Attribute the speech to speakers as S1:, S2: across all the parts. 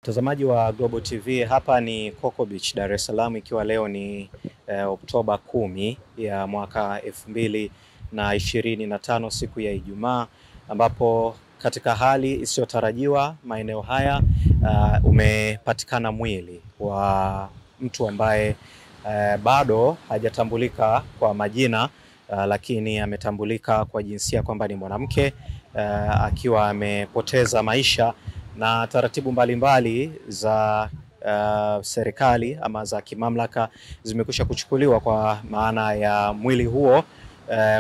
S1: Mtazamaji wa Global TV, hapa ni Coco Beach, Dar es Salaam, ikiwa leo ni Oktoba 10 ya mwaka 2025, siku ya Ijumaa, ambapo katika hali isiyotarajiwa maeneo haya umepatikana mwili wa mtu ambaye bado hajatambulika kwa majina, lakini ametambulika kwa jinsia kwamba ni mwanamke, akiwa amepoteza maisha, na taratibu mbalimbali za serikali ama za kimamlaka zimekwisha kuchukuliwa kwa maana ya mwili huo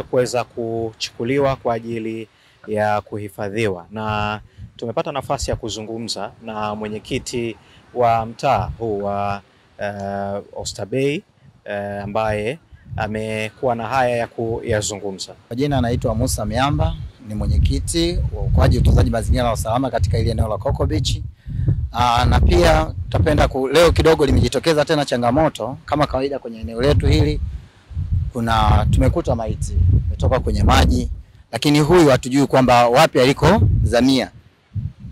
S1: kuweza kuchukuliwa kwa ajili ya kuhifadhiwa. Na tumepata nafasi ya kuzungumza na mwenyekiti wa mtaa huu wa Oysterbay ambaye amekuwa na haya ya kuyazungumza.
S2: Kwa jina anaitwa Musa Miamba, ni mwenyekiti wa uokoaji, utunzaji mazingira na usalama katika ile eneo la Coco Beach. Na pia tutapenda leo kidogo limejitokeza tena changamoto kama kawaida kwenye eneo letu hili. Tumekuta maiti imetoka kwenye maji, lakini huyu hatujui kwamba wapi aliko zamia.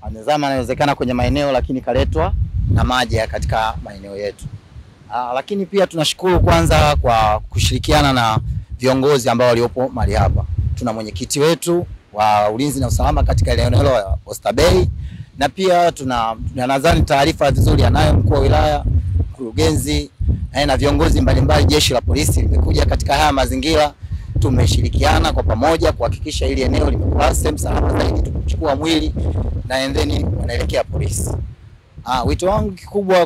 S2: Amezama, inawezekana kwenye maeneo, lakini kaletwa na maji katika maeneo yetu. Lakini pia tunashukuru kwanza kwa kushirikiana na viongozi ambao waliopo mahali hapa. Tuna mwenyekiti wetu wa ulinzi na usalama katika eneo la Oysterbay, na pia nadhani taarifa vizuri anayo mkuu wa wilaya, mkurugenzi na viongozi mbalimbali. Jeshi la polisi limekuja katika haya mazingira, tumeshirikiana kwa pamoja kuhakikisha ili eneo limekuwa sehemu salama zaidi. Tumechukua mwili na endeni wanaelekea polisi. Wito wangu kikubwa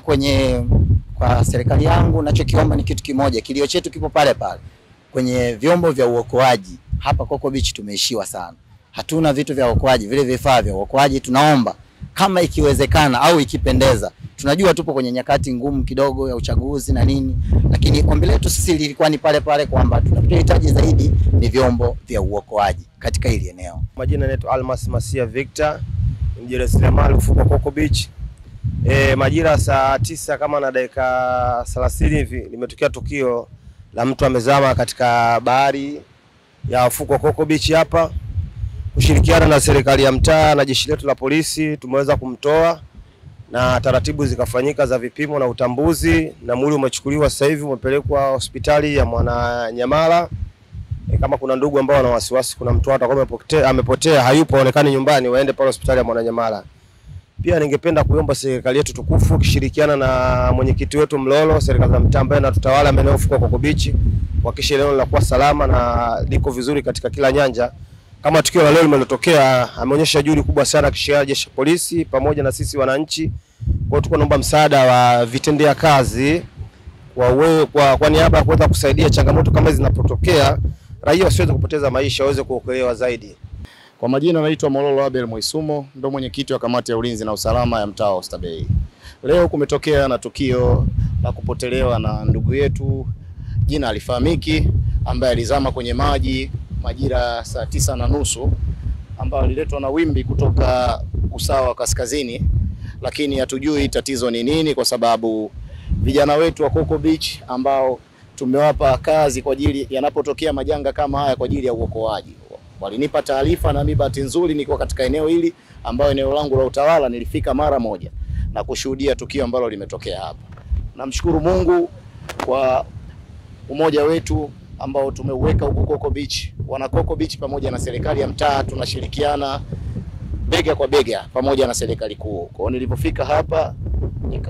S2: kwa serikali yangu, nachokiomba ni kitu kimoja. Kilio chetu kipo pale pale kwenye vyombo vya uokoaji. Hapa Coco Beach tumeishiwa sana, hatuna vitu vya uokoaji, vile vifaa vya uokoaji. Tunaomba kama ikiwezekana au ikipendeza, tunajua tupo kwenye nyakati ngumu kidogo ya uchaguzi na nini, lakini ombi letu sisi lilikuwa ni pale pale kwamba tunahitaji zaidi ni vyombo vya uokoaji katika hili eneo.
S3: Majina yetu Almas Masia Victor, mjirasilimali ufuko Coco Beach. Majira saa 9 kama na dakika 30 hivi limetokea tukio la mtu amezama katika bahari ya ufuko Coco Beach hapa. Kushirikiana na serikali ya mtaa na jeshi letu la polisi tumeweza kumtoa, na taratibu zikafanyika za vipimo na utambuzi, na mwili umechukuliwa sasa hivi umepelekwa hospitali ya Mwananyamala. Kama kuna ndugu ambao wana wasiwasi kuna mtu atakuwa amepotea, hayupo, aonekane nyumbani, waende pale hospitali ya Mwananyamala. Pia ningependa kuomba serikali yetu tukufu kishirikiana na mwenyekiti wetu Mlolo, serikali za mtaa ambaye anatutawala maeneo ufuko Coco Beach, kuhakikisha eneo linakuwa salama na liko vizuri katika kila nyanja. Kama tukio la leo limetokea, ameonyesha juhudi kubwa sana kishirikiana jeshi la polisi pamoja na sisi wananchi. Kwa hiyo naomba msaada wa vitendea kazi kwa niaba ya kuweza kusaidia changamoto kama zinapotokea, raia wasiweze kupoteza maisha, waweze kuokolewa zaidi.
S4: Kwa majina naitwa Mololo Abel Moisumo, ndo mwenyekiti wa kamati ya ulinzi na usalama ya mtaa wa Oysterbay. Leo kumetokea na tukio la kupotelewa na ndugu yetu, jina alifahamiki, ambaye alizama kwenye maji majira saa 9:30, ambaye aliletwa na wimbi kutoka usawa wa kaskazini, lakini hatujui tatizo ni nini, kwa sababu vijana wetu wa Coco Beach ambao tumewapa kazi kwa ajili yanapotokea majanga kama haya kwa ajili ya uokoaji, walinipa taarifa, na mimi bahati nzuri niko katika eneo hili ambao eneo langu la utawala, nilifika mara moja na kushuhudia tukio ambalo limetokea hapa. Namshukuru Mungu kwa umoja wetu ambao tumeuweka huko Coco Beach. Wana Coco Beach pamoja na serikali ya mtaa tunashirikiana bega kwa bega pamoja na serikali kuu. Kwa hiyo nilipofika hapa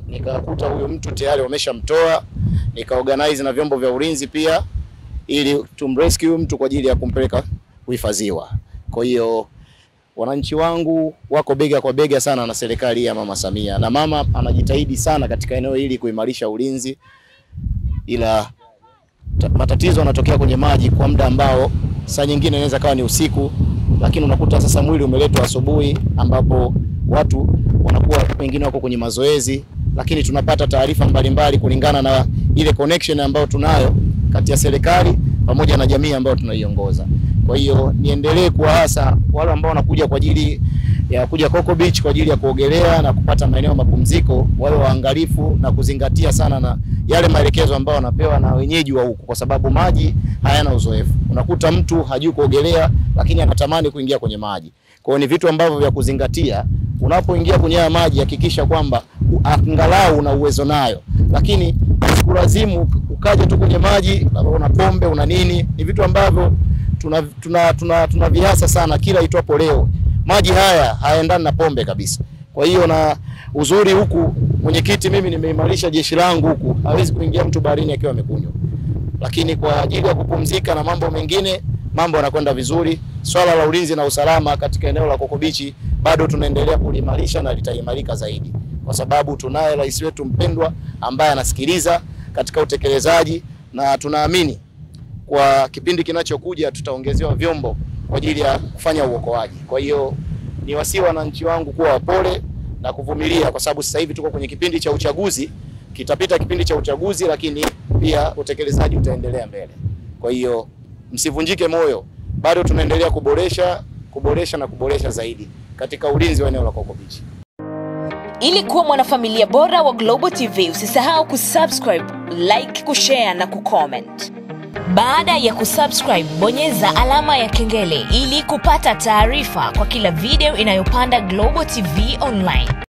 S4: nikakuta huyo mtu tayari wameshamtoa, nikaorganize na vyombo vya ulinzi pia ili tumrescue mtu kwa ajili ya kumpeleka kuhifadhiwa. Kwa hiyo wananchi wangu wako bega kwa bega sana na serikali ya Mama Samia, na mama anajitahidi sana katika eneo hili kuimarisha ulinzi, ila matatizo yanatokea kwenye maji kwa muda ambao saa nyingine inaweza kawa ni usiku, lakini unakuta sasa mwili umeletwa asubuhi ambapo watu wanakuwa wengine wako kwenye mazoezi, lakini tunapata taarifa mbalimbali kulingana na ile connection ambayo tunayo kati ya serikali pamoja na jamii ambayo tunaiongoza. Kwa hiyo niendelee kuwaasa wale ambao wanakuja kwa ajili ya kuja Coco Beach kwa ajili ya kuogelea na kupata maeneo mapumziko, wale waangalifu na kuzingatia sana na yale maelekezo ambayo wanapewa na wenyeji wa huko, kwa sababu maji hayana uzoefu. Unakuta mtu hajui kuogelea lakini anatamani kuingia kwenye maji. Kwa hiyo ni vitu ambavyo vya kuzingatia unapoingia kwenye haya maji hakikisha kwamba angalau una uwezo nayo, lakini kulazimu ukaje tu kwenye maji una pombe una nini. Ni vitu ambavyo tunaviasa sana kila itwapo leo. Maji haya hayaendani na pombe kabisa. Kwa hiyo na uzuri huku mwenyekiti, mimi nimeimarisha jeshi langu huku, hawezi kuingia mtu baharini akiwa amekunywa, lakini kwa ajili ya kupumzika na mambo mengine mambo yanakwenda vizuri. Swala la ulinzi na usalama katika eneo la Coco Beach bado tunaendelea kulimarisha na litaimarika zaidi, kwa sababu tunaye rais wetu mpendwa ambaye anasikiliza katika utekelezaji, na tunaamini kwa kipindi kinachokuja tutaongezewa vyombo kwa ajili ya kufanya uokoaji. Kwa hiyo ni wasii wananchi wangu kuwa wapole na kuvumilia, kwa sababu sasa hivi tuko kwenye kipindi cha uchaguzi, kitapita kipindi cha uchaguzi, lakini pia utekelezaji utaendelea mbele. Kwa hiyo msivunjike moyo, bado tunaendelea kuboresha zaidi katika ulinzi wa eneo la Coco Beach.
S5: Ili kuwa mwanafamilia bora wa Global TV, usisahau kusubscribe, like, kushare na kucomment. Baada ya kusubscribe, bonyeza alama ya kengele ili kupata taarifa kwa kila video inayopanda Global TV Online.